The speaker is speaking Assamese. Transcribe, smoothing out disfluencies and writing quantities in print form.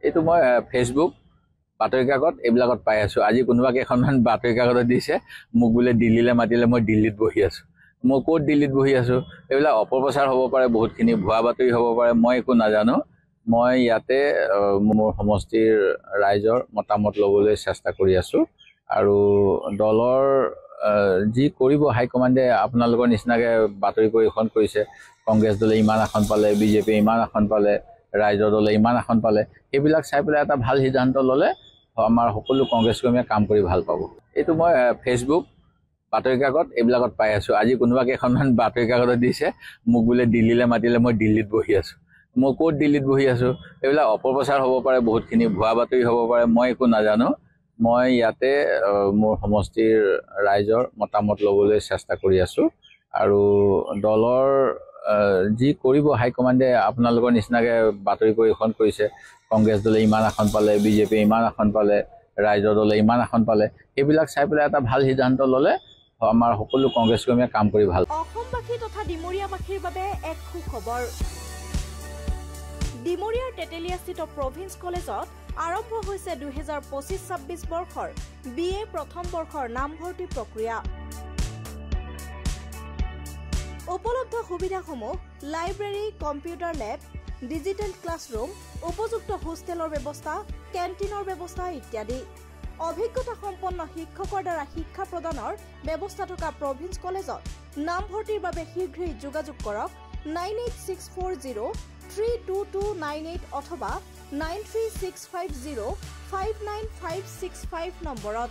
এইটো মই ফেচবুক বাতৰি কাকত এইবিলাকত পাই আছো। আজি কোনোবা কেইখনমান বাতৰি কাকতত দিছে মোক বোলে দিল্লীলৈ মাতিলে, মই দিল্লীত বহি আছো। মই ক'ত দিল্লীত বহি আছো? এইবিলাক অপপ্ৰচাৰ হ'ব পাৰে, বহুতখিনি ভুৱা বাতৰি হ'ব পাৰে, মই একো নাজানো। মই ইয়াতে মোৰ সমষ্টিৰ ৰাইজৰ মতামত ল'বলৈ চেষ্টা কৰি আছো। আৰু দলৰ যি কৰিব হাইকমাণ্ডে আপোনালোকৰ নিচিনাকৈ বাতৰি পৰিৱেশন কৰিছে, কংগ্ৰেছ দলে ইমান আসন পালে, বিজেপিয়ে ইমান আসন পালে, ৰাইজৰ দলে ইমান আসন পালে, সেইবিলাক চাই পেলাই এটা ভাল সিদ্ধান্ত ল'লে আমাৰ সকলো কংগ্ৰেছ কৰ্মীয়ে কাম কৰি ভাল পাব। এইটো মই ফেচবুক বাতৰি কাকত এইবিলাকত পাই আছো। আজি কোনোবা কেইখনমান বাতৰি কাকতত দিছে মোক বোলে দিল্লীলৈ মাতিলে, মই দিল্লীত বহি আছো। মই ক'ত দিল্লীত বহি আছো? এইবিলাক অপপ্ৰচাৰ হ'ব পাৰে, বহুতখিনি ভুৱা বাতৰি হ'ব পাৰে, মই একো নাজানো। মই ইয়াতে মোৰ সমষ্টিৰ ৰাইজৰ মতামত ল'বলৈ চেষ্টা কৰি আছো। আৰু দলৰ যি কৰিব হাইকমাণ্ডে আপোনালোকৰ নিচিনাকৈ বাতৰি পৰিৱেশন কৰিছে, কংগ্ৰেছ দলে ইমান আসন পালে, বিজেপিয়ে ইমান আসন পালে, ৰাইজৰ দলে ইমান আসন পালে, সেইবিলাক চাই পেলাই এটা ভাল সিদ্ধান্ত ল'লে আমাৰ সকলো কংগ্ৰেছ কৰ্মীয়ে কাম কৰি ভাল। অসমবাসী তথা ডিমৰীয়াবাসীৰ বাবে এক সুখবৰ। ডিমৰীয়াৰ তেতেলীয়াস্থিত প্ৰভিন্স কলেজত আৰম্ভ হৈছে 2025-26 বৰ্ষৰ BA প্ৰথম বৰ্ষৰ নামভৰ্তি প্ৰক্ৰিয়া। উপলব্ধ সুবিধাসমূহ লাইব্ৰেৰী, কম্পিউটাৰ লেব, ডিজিটেল ক্লাছৰুম, উপযুক্ত হোষ্টেলৰ ব্যৱস্থা, কেণ্টিনৰ ব্যৱস্থা ইত্যাদি। অভিজ্ঞতা সম্পন্ন শিক্ষকৰ দ্বাৰা শিক্ষা প্ৰদানৰ ব্যৱস্থা থকা প্ৰভিন্স কলেজত নামভৰ্তিৰ বাবে শীঘ্ৰেই যোগাযোগ কৰক 9864032298 অথবা 93650595565 নম্বৰত।